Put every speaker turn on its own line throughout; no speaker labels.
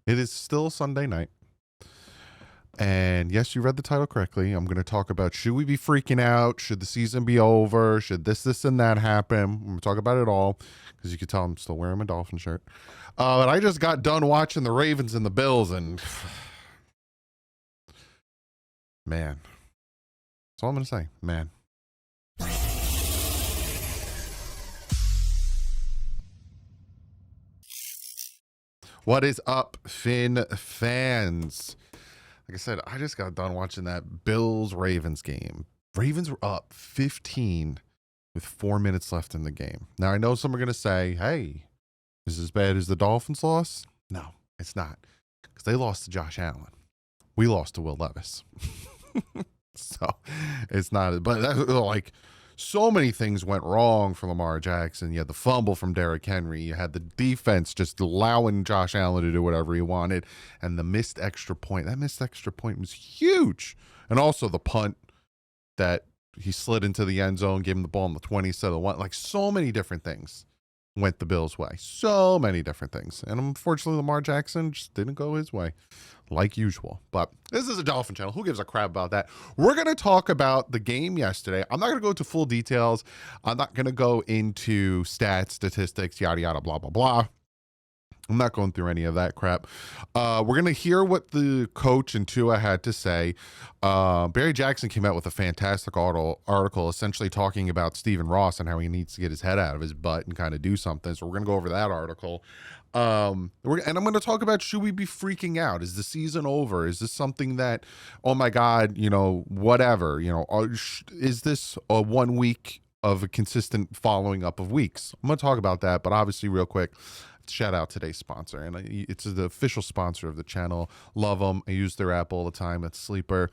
It is still Sunday night. And yes, you read the title correctly. I'm going to talk about, should we be freaking out? Should the season be over? Should this, and that happen? I'm going to talk about it all because you can tell I'm still wearing my Dolphin shirt. But I just got done watching the Ravens and the Bills, and man, that's all I'm going to say. Man. What is up, Finn fans? Like I said, I just got done watching that Bills-Ravens game. Ravens were up 15 with 4 minutes left in the game. Now, I know some are going to say, hey, is this as bad as the Dolphins loss? No, it's not. Because they lost to Josh Allen. We lost to Will Levis. So, it's not. But, like, so many things went wrong for Lamar Jackson. You had the fumble from Derrick Henry. You had the defense just allowing Josh Allen to do whatever he wanted. And the missed extra point. That missed extra point was huge. And also the punt that he slid into the end zone, gave him the ball on the 20 instead of the 1. Like, so many different things went the Bills' way. So many different things. And unfortunately, Lamar Jackson just didn't go his way, like usual. But this is a Dolphin channel. Who gives a crap about that? We're going to talk about the game yesterday. I'm not going to go into full details. I'm not going to go into stats, statistics, yada, yada, blah, blah, blah. I'm not going through any of that crap. We're going to hear what the coach and Tua had to say. Barry Jackson came out with a fantastic article essentially talking about Stephen Ross and how he needs to get his head out of his butt and kind of do something. So we're going to go over that article. And I'm going to talk about, should we be freaking out? Is the season over? Is this something that, oh my God, whatever, is this a 1 week of a consistent following up of weeks? I'm going to talk about that, but obviously real quick, shout out today's sponsor, and it's the official sponsor of the channel. Love them. I use their app all the time. It's Sleeper.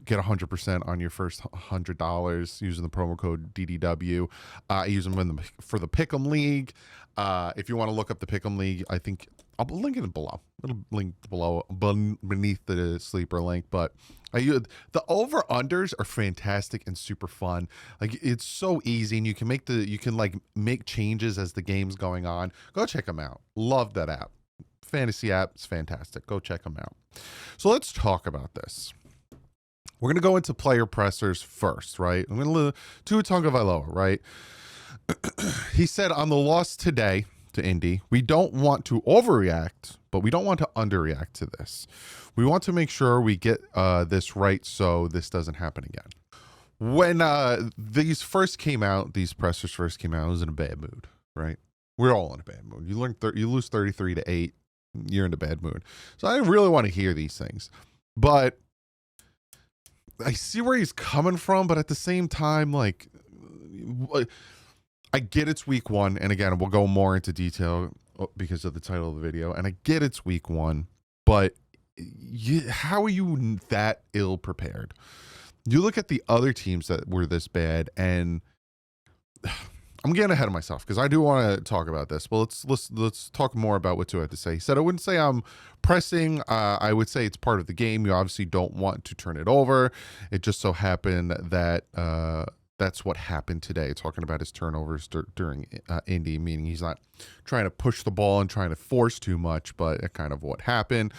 Get 100% on your first $100 using the promo code DDW. I use them for the Pick'em League. If you want to look up the Pick'em League, I think I'll link it below. It'll link below beneath the Sleeper link. But the over unders are fantastic and super fun. Like, it's so easy, and you can make changes as the game's going on. Go check them out. Love that app. Fantasy app. It's fantastic. Go check them out. So let's talk about this. We're going to go into player pressers first, right? I'm going to Tua Tagovailoa, right? He said on the loss today to Indy, we don't want to overreact, but we don't want to underreact to this. We want to make sure we get this right so this doesn't happen again. When these pressers first came out, I was in a bad mood, right? We're all in a bad mood. You lose 33-8, you're in a bad mood. So I really want to hear these things. But I see where he's coming from, but at the same time, like, I get it's week 1, and again, we'll go more into detail because of the title of the video, and I get it's week 1, but how are you that ill prepared? You look at the other teams that were this bad, and I'm getting ahead of myself because I do want to talk about this. Well, let's talk more about what Tua had to say. He said, I wouldn't say I'm pressing. I would say it's part of the game. You obviously don't want to turn it over. It just so happened that that's what happened today. Talking about his turnovers during Indy, meaning he's not trying to push the ball and trying to force too much, but kind of what happened.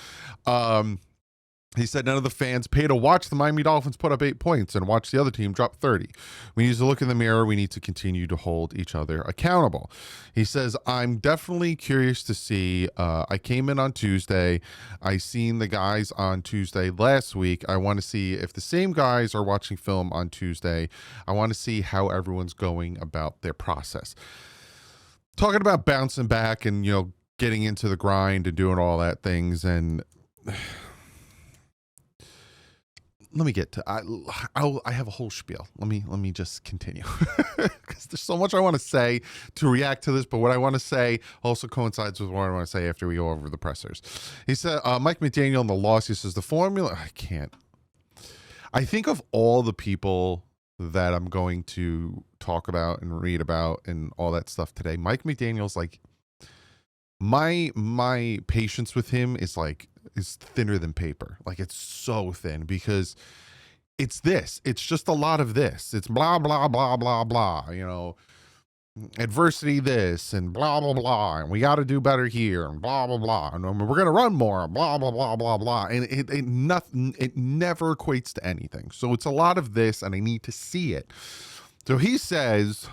He said none of the fans pay to watch the Miami Dolphins put up 8 points and watch the other team drop 30. We need to look in the mirror. We need to continue to hold each other accountable. He says, I'm definitely curious to see. I came in on Tuesday. I seen the guys on Tuesday last week. I want to see if the same guys are watching film on Tuesday. I want to see how everyone's going about their process. Talking about bouncing back and, getting into the grind and doing all that things. And let me get to, I have a whole spiel. Let me just continue because there's so much I want to say to react to this, but what I want to say also coincides with what I want to say after we go over the pressers. He said, Mike McDaniel in the loss, he says, the formula, I think of all the people that I'm going to talk about and read about and all that stuff today, Mike McDaniel's like, my patience with him is thinner than paper. Like, it's so thin because it's just a lot of this. It's blah, blah, blah, blah, blah, adversity this and blah blah blah, and we got to do better here and blah blah blah, and we're gonna run more, blah blah blah blah blah, and it never equates to anything. So it's a lot of this, and I need to see it. So he says,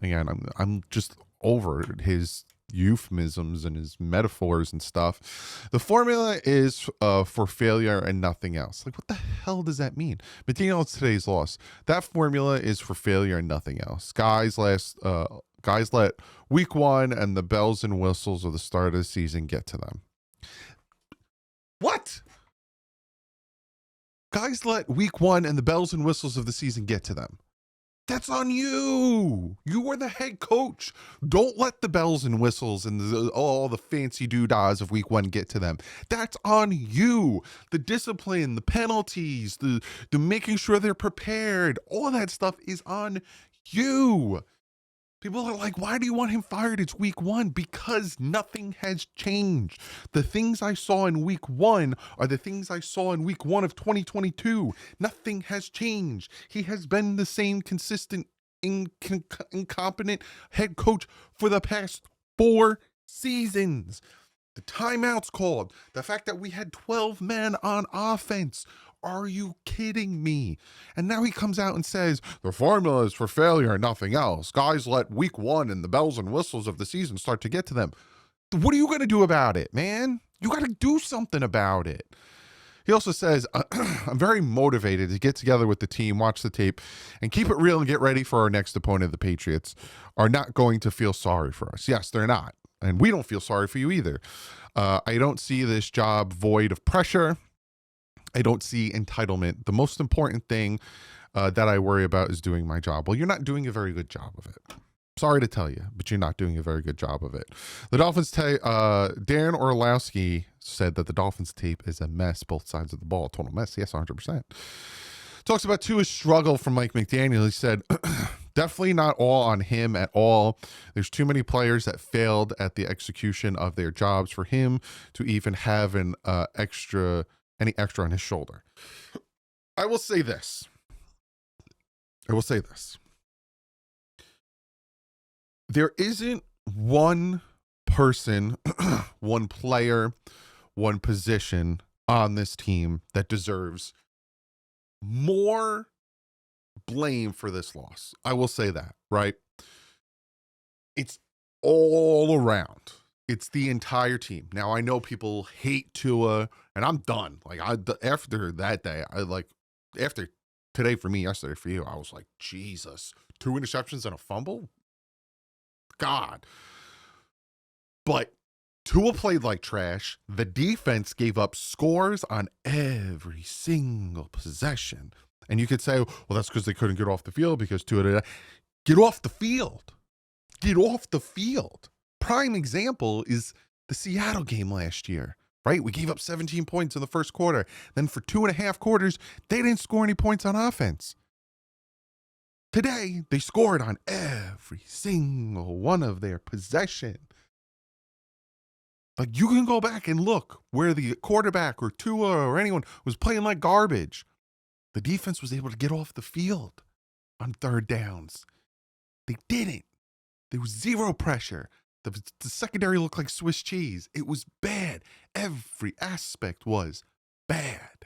again, I'm just over his euphemisms and his metaphors and stuff. The formula is for failure and nothing else. Like, what the hell does that mean? McDaniel, today's loss. That formula is for failure and nothing else. Guys let week one and the bells and whistles of the start of the season get to them. What? Guys let week one and the bells and whistles of the season get to them. That's on you. You were the head coach. Don't let the bells and whistles and all the fancy doodahs of week one get to them. That's on you. The discipline, the penalties, the making sure they're prepared, all that stuff is on you. People are like, why do you want him fired? It's week one. Because nothing has changed. The things I saw in week one are the things I saw in week one of 2022. Nothing has changed. He has been the same consistent, incompetent head coach for the past 4 seasons. The timeouts called. The fact that we had 12 men on offense. Are you kidding me? And now he comes out and says, the formula is for failure and nothing else. Guys let week one and the bells and whistles of the season start to get to them. What are you going to do about it, man? You got to do something about it. He also says, I'm very motivated to get together with the team, watch the tape, and keep it real and get ready for our next opponent. The Patriots are not going to feel sorry for us. Yes, they're not. And we don't feel sorry for you either. I don't see this job void of pressure. I don't see entitlement. The most important thing that I worry about is doing my job. Well, you're not doing a very good job of it. Sorry to tell you, but you're not doing a very good job of it. The Dolphins, Darren Orlowski said that the Dolphins tape is a mess, both sides of the ball. Total mess. Yes, 100%. Talks about Tua's struggle from Mike McDaniel. He said, definitely not all on him at all. There's too many players that failed at the execution of their jobs for him to even have any extra on his shoulder. I will say this. There isn't one person, one player, one position on this team that deserves more blame for this loss. I will say that, right? It's all around. It's the entire team. Now, I know people hate Tua, and I'm done. Like, after that day, after today for me, yesterday for you, I was like, Jesus, 2 interceptions and a fumble? God. But Tua played like trash. The defense gave up scores on every single possession. And you could say, well, that's because they couldn't get off the field because Tua did that. Get off the field. Get off the field. Prime example is the Seattle game last year, right? We gave up 17 points in the first quarter. Then for 2.5 quarters, they didn't score any points on offense. Today, they scored on every single one of their possession. Like, you can go back and look where the quarterback or Tua or anyone was playing like garbage. The defense was able to get off the field on third downs. They didn't. There was zero pressure. The secondary looked like Swiss cheese. It was bad. Every aspect was bad.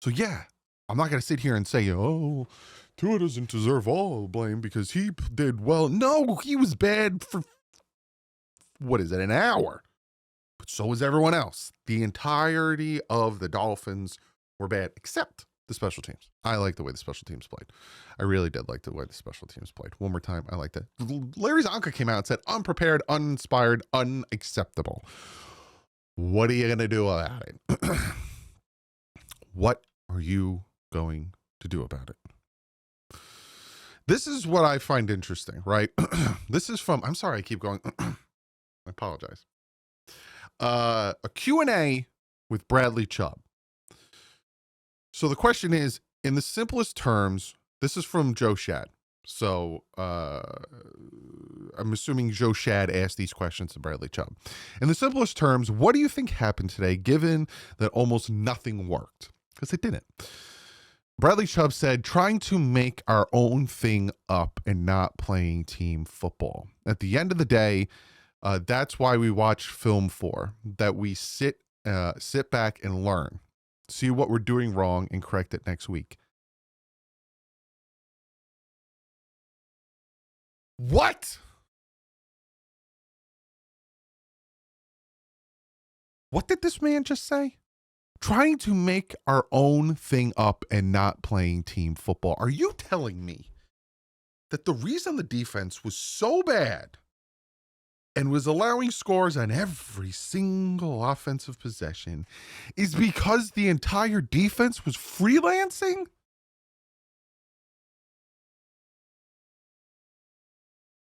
So, yeah, I'm not going to sit here and say, oh, Tua doesn't deserve all the blame because he did well. No, he was bad for, an hour. But so was everyone else. The entirety of the Dolphins were bad, except the special teams. I like the way the special teams played. I really did like the way the special teams played. One more time, I liked it. Larry Zonka came out and said, unprepared, uninspired, unacceptable. What are you going to do about it? What are you going to do about it? This is what I find interesting, right? This is from, I'm sorry, I keep going. I apologize. A Q&A with Bradley Chubb. So the question is, in the simplest terms, this is from Joe Shad. So I'm assuming Joe Shad asked these questions to Bradley Chubb. In the simplest terms, what do you think happened today, given that almost nothing worked? Because it didn't. Bradley Chubb said, trying to make our own thing up and not playing team football. At the end of the day, that's why we watch film for, that we sit back and learn, see what we're doing wrong and correct it next week. What? What did this man just say? Trying to make our own thing up and not playing team football. Are you telling me that the reason the defense was so bad and was allowing scores on every single offensive possession is because the entire defense was freelancing?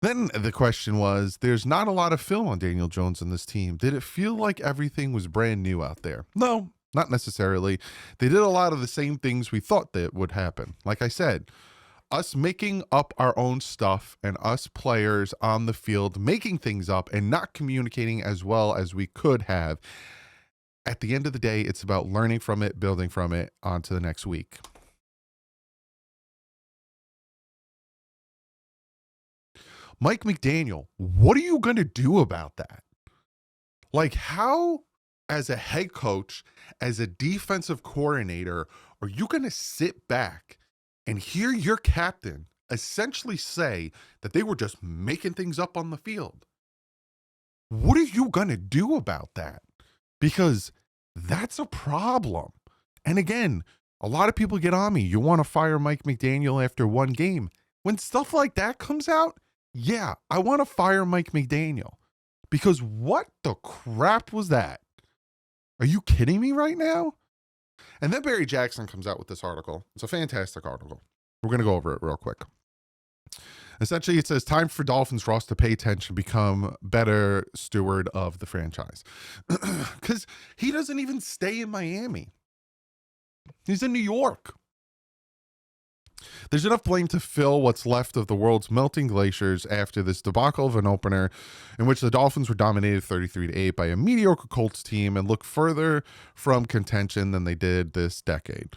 Then the question was, there's not a lot of film on Daniel Jones and this team. Did it feel like everything was brand new out there? No, not necessarily. They did a lot of the same things we thought that would happen. Like I said, us making up our own stuff and us players on the field making things up and not communicating as well as we could have. At the end of the day, it's about learning from it, building from it on to the next week. Mike McDaniel, what are you going to do about that? Like, how, as a head coach, as a defensive coordinator, are you going to sit back and hear your captain essentially say that they were just making things up on the field? What are you going to do about that? Because that's a problem. And again, a lot of people get on me. You want to fire Mike McDaniel after one game. When stuff like that comes out, yeah, I want to fire Mike McDaniel. Because what the crap was that? Are you kidding me right now? And then Barry Jackson comes out with this article. It's a fantastic article. We're going to go over it real quick. Essentially, it says, time for Dolphins Ross to pay attention, become better steward of the franchise. Because he doesn't even stay in Miami. He's in New York. There's enough blame to fill what's left of the world's melting glaciers after this debacle of an opener in which the Dolphins were dominated 33-8 by a mediocre Colts team and look further from contention than they did this decade.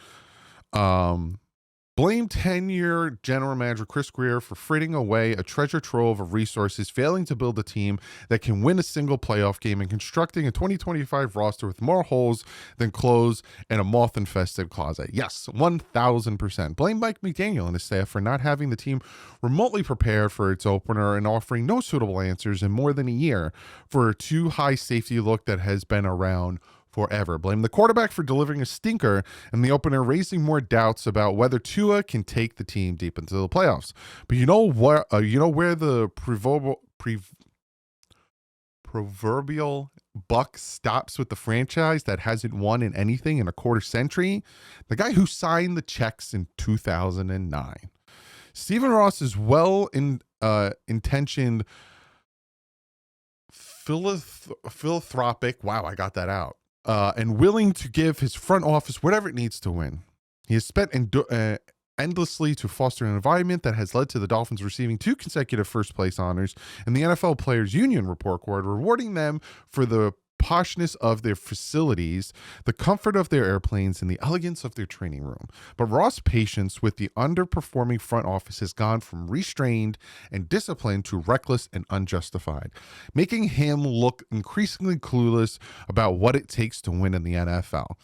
Blame 10-year general manager Chris Grier for fritting away a treasure trove of resources, failing to build a team that can win a single playoff game, and constructing a 2025 roster with more holes than clothes and a moth-infested closet. Yes, 1,000%. Blame Mike McDaniel and his staff for not having the team remotely prepared for its opener and offering no suitable answers in more than a year for a too high safety look that has been around forever. Blame the quarterback for delivering a stinker in the opener, raising more doubts about whether Tua can take the team deep into the playoffs. But you know what? Where the proverbial buck stops with the franchise that hasn't won in anything in a quarter century? The guy who signed the checks in 2009. Stephen Ross is intentioned philanthropic. Wow, I got that out. And willing to give his front office whatever it needs to win. He has spent endlessly to foster an environment that has led to the Dolphins receiving 2 consecutive first-place honors in the NFL Players Union report card, rewarding them for the poshness of their facilities, the comfort of their airplanes, and the elegance of their training room. But Ross' patience with the underperforming front office has gone from restrained and disciplined to reckless and unjustified, making him look increasingly clueless about what it takes to win in the NFL.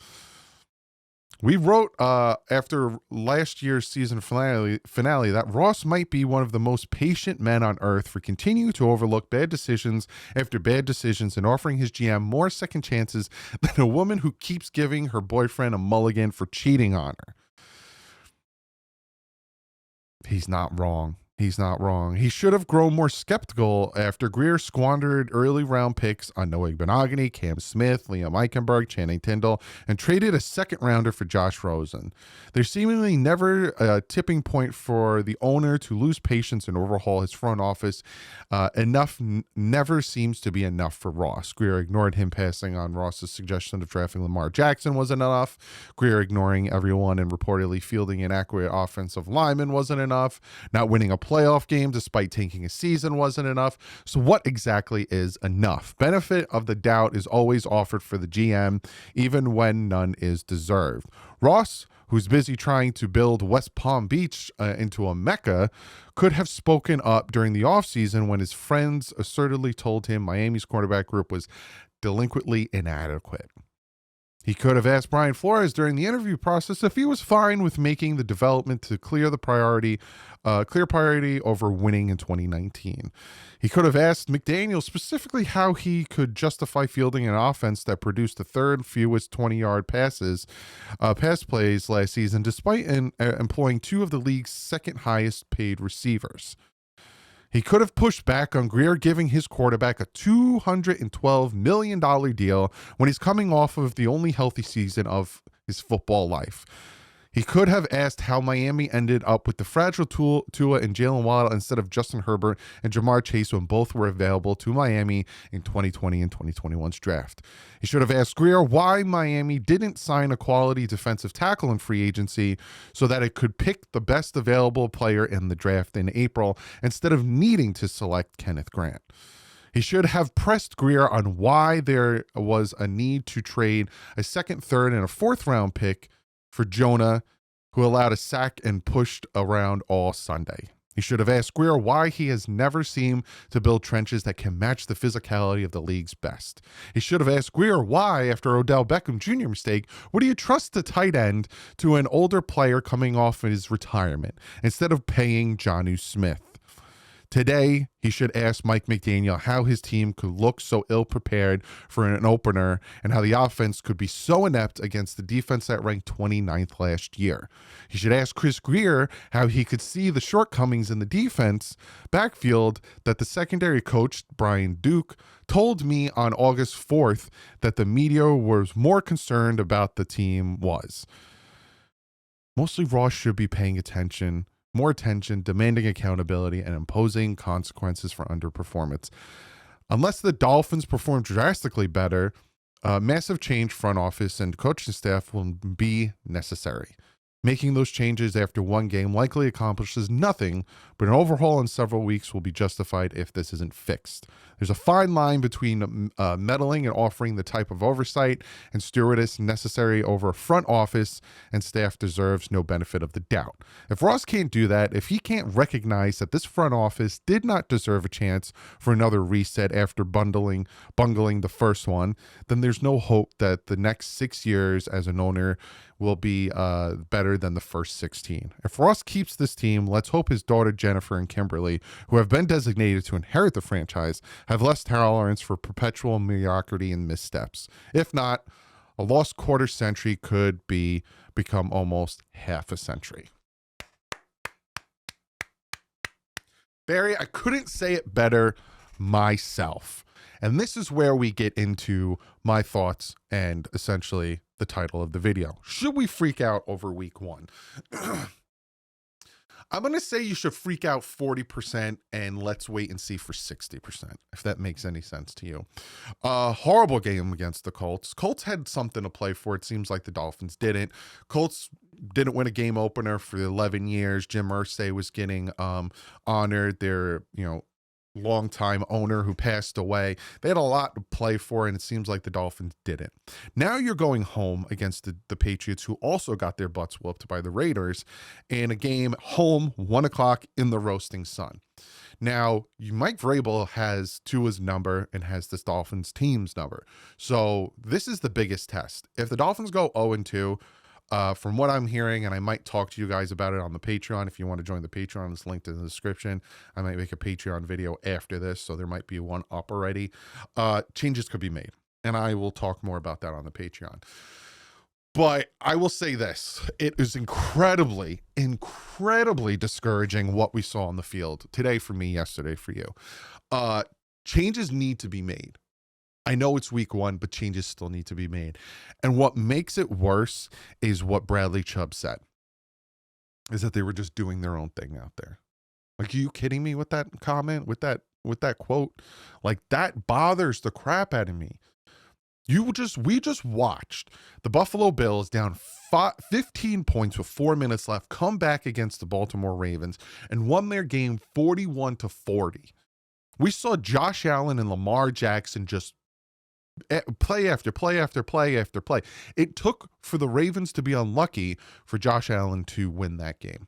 We wrote after last year's season finale that Ross might be one of the most patient men on earth for continuing to overlook bad decisions after bad decisions and offering his GM more second chances than a woman who keeps giving her boyfriend a mulligan for cheating on her. He's not wrong. He's not wrong. He should have grown more skeptical after Grier squandered early round picks on Noah Benogany, Cam Smith, Liam Eichenberg, Channing Tindall, and traded a second rounder for Josh Rosen. There's seemingly never a tipping point for the owner to lose patience and overhaul his front office. Enough never seems to be enough for Ross. Grier ignored him passing on Ross's suggestion of drafting Lamar Jackson wasn't enough. Grier ignoring everyone and reportedly fielding inaccurate offensive linemen wasn't enough. Not winning a playoff game despite taking a season wasn't enough. So what exactly is enough? Benefit of the doubt is always offered for the GM, even when none is deserved. Ross, who's busy trying to build West Palm Beach into a mecca, could have spoken up during the offseason when his friends assertively told him Miami's quarterback group was delinquently inadequate. He could have asked Brian Flores during the interview process if he was fine with making the development to clear priority over winning in 2019. He could have asked McDaniel specifically how he could justify fielding an offense that produced the third fewest 20-yard pass plays last season, despite employing two of the league's second highest paid receivers. He could have pushed back on Grier giving his quarterback a $212 million deal when he's coming off of the only healthy season of his football life. He could have asked how Miami ended up with the fragile Tua and Jalen Waddle instead of Justin Herbert and Jamar Chase when both were available to Miami in 2020 and 2021's draft. He should have asked Grier why Miami didn't sign a quality defensive tackle in free agency so that it could pick the best available player in the draft in April instead of needing to select Kenneth Grant. He should have pressed Grier on why there was a need to trade a second, third, and a fourth round pick for Jonah, who allowed a sack and pushed around all Sunday. He should have asked Grier why he has never seemed to build trenches that can match the physicality of the league's best. He should have asked Grier why, after Odell Beckham Jr. mistake, would he trust the tight end to an older player coming off his retirement instead of paying Jonnu Smith. Today, he should ask Mike McDaniel how his team could look so ill-prepared for an opener and how the offense could be so inept against the defense that ranked 29th last year. He should ask Chris Grier how he could see the shortcomings in the defense backfield that the secondary coach, Brian Duke, told me on August 4th that the media was more concerned about the team was. Mostly Ross should be paying more attention, demanding accountability, and imposing consequences for underperformance. Unless the Dolphins perform drastically better, massive change front office and coaching staff will be necessary. Making those changes after one game likely accomplishes nothing, but an overhaul in several weeks will be justified if this isn't fixed. There's a fine line between meddling and offering the type of oversight and stewardess necessary over a front office, and staff deserves no benefit of the doubt. If Ross can't do that, if he can't recognize that this front office did not deserve a chance for another reset after bungling the first one, then there's no hope that the next 6 years as an owner will be better than the first 16. If Ross keeps this team, let's hope his daughter Jennifer and Kimberly, who have been designated to inherit the franchise, have less tolerance for perpetual mediocrity and missteps. If not, a lost quarter century could become almost half a century. Barry, I couldn't say it better myself. And this is where we get into my thoughts and essentially the title of the video. Should we freak out over week one? I'm going to say you should freak out 40% and let's wait and see for 60%, if that makes any sense to you. Horrible game against the Colts. Colts had something to play for. It seems like the Dolphins didn't. Colts didn't win a game opener for 11 years. Jim Irsay was getting honored. Their, longtime owner who passed away. They had a lot to play for, and it seems like the Dolphins didn't. Now you're going home against the Patriots, who also got their butts whooped by the Raiders in a game home, 1 o'clock in the roasting sun. Now, Mike Vrabel has Tua's number and has this Dolphins team's number. So this is the biggest test. If the Dolphins go 0-2, from what I'm hearing, and I might talk to you guys about it on the Patreon. If you want to join the Patreon, it's linked in the description. I might make a Patreon video after this, so there might be one up already. Changes could be made, and I will talk more about that on the Patreon. But I will say this. It is incredibly, incredibly discouraging what we saw on the field today for me, yesterday for you. Changes need to be made. I know it's week one, but changes still need to be made. And what makes it worse is what Bradley Chubb said, is that they were just doing their own thing out there. Like, are you kidding me with that comment, with that quote? Like, that bothers the crap out of me. We just watched the Buffalo Bills down 15 points with 4 minutes left come back against the Baltimore Ravens and won their game 41-40. We saw Josh Allen and Lamar Jackson just play after play after play after play. It took for the Ravens to be unlucky for Josh Allen to win that game.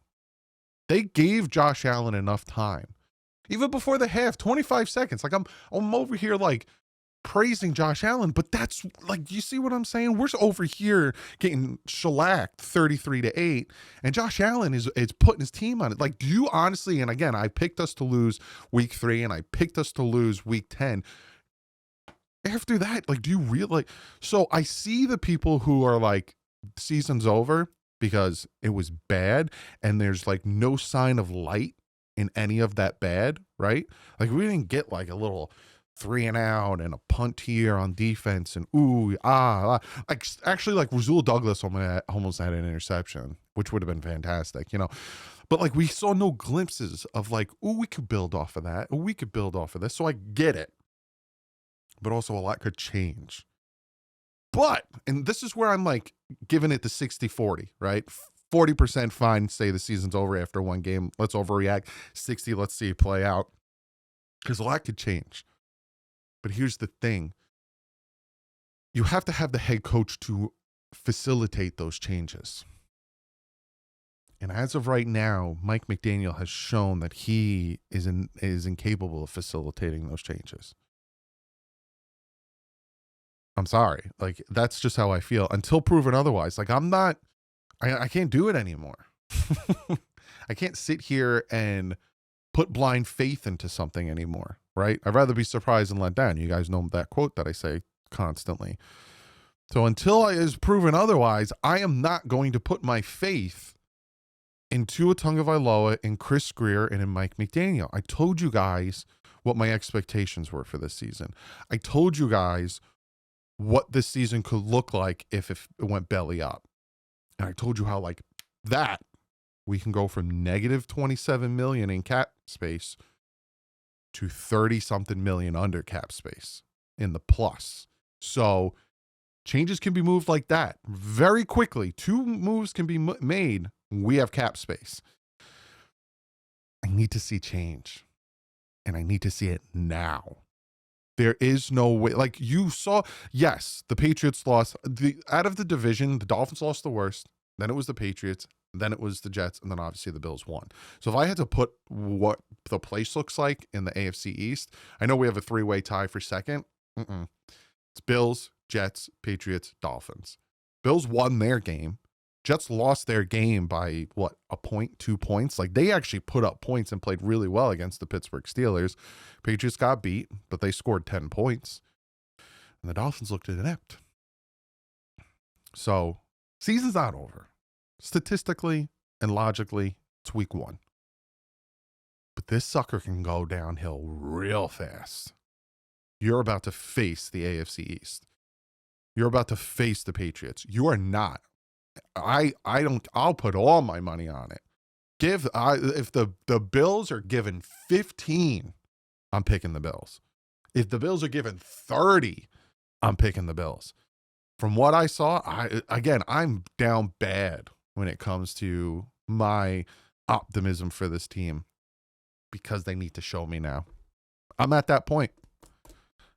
They gave Josh Allen enough time. Even before the half, 25 seconds. Like I'm over here like praising Josh Allen, but that's like, you see what I'm saying? We're over here getting shellacked 33-8, and Josh Allen is putting his team on it. Like, do you honestly, and again, I picked us to lose week 3 and I picked us to lose week 10. After that, like, do you really like, so I see the people who are like, season's over because it was bad and there's like no sign of light in any of that bad, right? Like, we didn't get like a little 3 and out and a punt here on defense and like actually like Rasul Douglas almost had an interception, which would have been fantastic, you know. But like, we saw no glimpses of like, we could build off of that, we could build off of this. So I get it, but also a lot could change. But, and this is where I'm like giving it the 60-40, right? 40% fine, say the season's over after one game, let's overreact. 60, let's see it play out, because a lot could change. But here's the thing. You have to have the head coach to facilitate those changes. And as of right now, Mike McDaniel has shown that he is incapable of facilitating those changes. I'm sorry. Like, that's just how I feel until proven otherwise. Like, I can't do it anymore. I can't sit here and put blind faith into something anymore, right? I'd rather be surprised and let down. You guys know that quote that I say constantly. So until it is proven otherwise, I am not going to put my faith in Tua Tagovailoa, in Chris Greer, and in Mike McDaniel. I told you guys what my expectations were for this season. I told you guys what this season could look like if it went belly up. And I told you how, like, that we can go from negative 27 million in cap space to 30 something million under cap space in the plus. So changes can be moved like that very quickly. 2 moves can be made. We have cap space. I need to see change, and I need to see it now. There is no way. Like, you saw, yes, the Patriots lost. Out of the division, the Dolphins lost the worst. Then it was the Patriots. Then it was the Jets. And then obviously the Bills won. So if I had to put what the place looks like in the AFC East, I know we have a 3-way tie for second. It's Bills, Jets, Patriots, Dolphins. Bills won their game. Jets lost their game by, what, a point, 2 points? Like, they actually put up points and played really well against the Pittsburgh Steelers. Patriots got beat, but they scored 10 points. And the Dolphins looked inept. So, season's not over. Statistically and logically, it's week 1. But this sucker can go downhill real fast. You're about to face the AFC East. You're about to face the Patriots. You are not. I'll put all my money on it. If the Bills are given 15, I'm picking the Bills. If the Bills are given 30, I'm picking the Bills. From what I saw, I'm down bad when it comes to my optimism for this team, because they need to show me now. I'm at that point.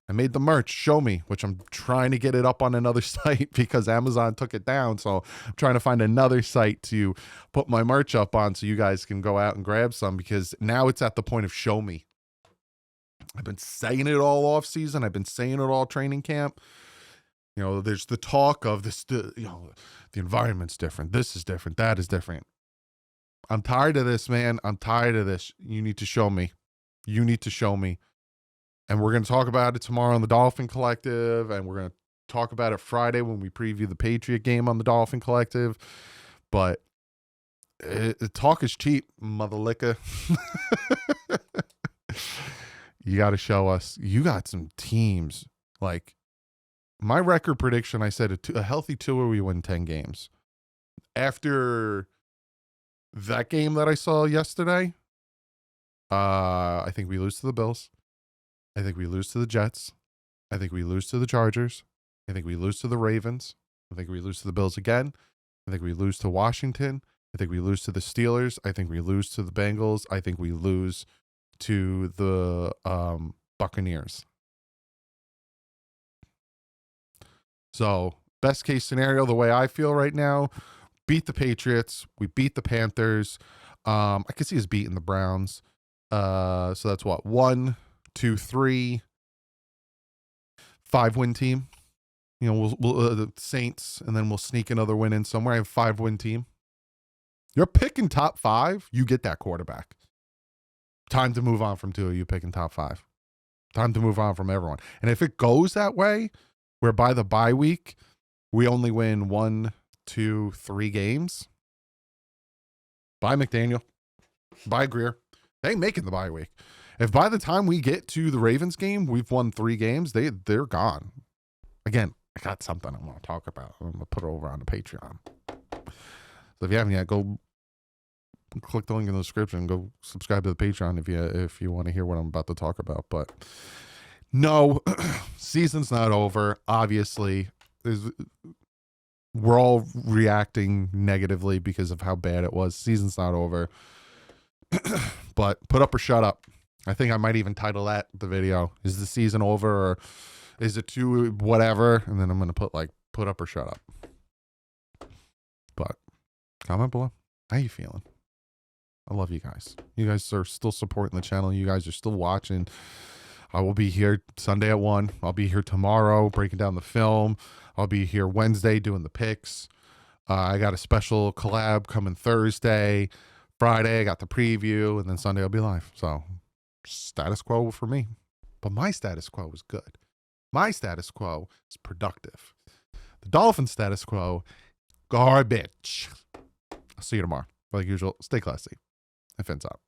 I made the merch, show me, which I'm trying to get it up on another site because Amazon took it down. So I'm trying to find another site to put my merch up on so you guys can go out and grab some, because now it's at the point of show me. I've been saying it all off season. I've been saying it all training camp. You know, there's the talk of this, the environment's different. This is different. That is different. I'm tired of this, man. I'm tired of this. You need to show me. You need to show me. And we're going to talk about it tomorrow on the Dolphin Collective. And we're going to talk about it Friday when we preview the Patriot game on the Dolphin Collective. But talk is cheap, mother licker. You got to show us. You got some teams. Like, my record prediction, I said a healthy Tua, we win 10 games. After that game that I saw yesterday, I think we lose to the Bills. I think we lose to the Jets. I think we lose to the Chargers. I think we lose to the Ravens. I think we lose to the Bills again. I think we lose to Washington. I think we lose to the Steelers. I think we lose to the Bengals. I think we lose to the Buccaneers. So, best case scenario, the way I feel right now, beat the Patriots. We beat the Panthers. I could see us beating the Browns. So that's what? 1, 2, 3, 5-win team. You know, we'll the Saints, and then we'll sneak another win in somewhere. I have 5-win team. You're picking top 5, you get that quarterback. Time to move on from Tua, you picking top 5. Time to move on from everyone. And if it goes that way, where by the bye week, we only win 1, 2, 3 games, bye McDaniel, bye Greer. They ain't making the bye week. If by the time we get to the Ravens game, we've won 3 games, they're gone. Again, I got something I want to talk about. I'm going to put it over on the Patreon. So if you haven't yet, go click the link in the description. Go subscribe to the Patreon if you want to hear what I'm about to talk about. But no, season's not over. Obviously, we're all reacting negatively because of how bad it was. Season's not over. But put up or shut up. I think I might even title that the video. Is the season over, or is it too whatever? And then I'm going to put like put up or shut up. But comment below. How you feeling? I love you guys. You guys are still supporting the channel. You guys are still watching. I will be here Sunday at 1. I'll be here tomorrow breaking down the film. I'll be here Wednesday doing the picks. I got a special collab coming Thursday. Friday, I got the preview. And then Sunday, I'll be live. So, status quo for me. But my status quo is good. My status quo is productive. The Dolphins status quo, garbage. I'll see you tomorrow. Like usual, stay classy. And fins up.